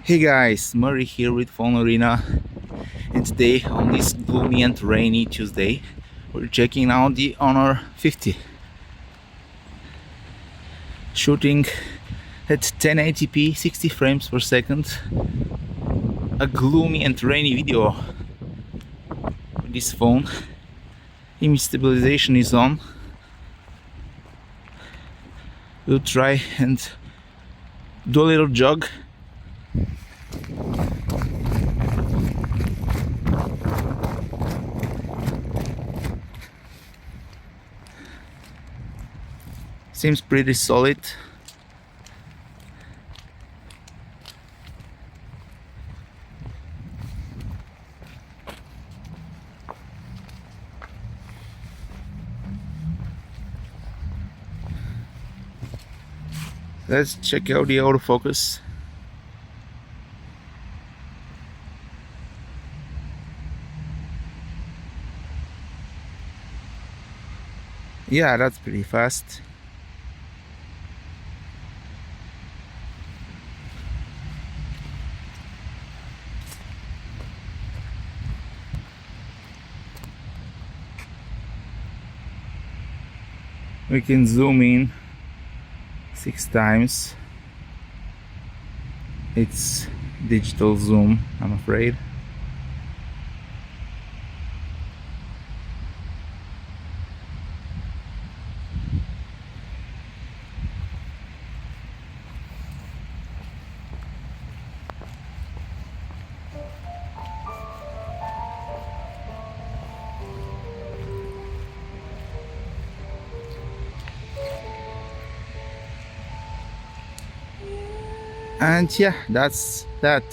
Hey guys, Murray here with PhoneArena, and today on this gloomy and rainy Tuesday we're checking out the Honor 50, shooting at 1080p 60 frames per second, a gloomy and rainy video with this phone. Image stabilization is on. We'll try and do a little jog. Seems pretty solid. Let's check out the autofocus. Yeah, that's pretty fast. We can zoom in 6 times. It's digital zoom, I'm afraid. And yeah, that's that.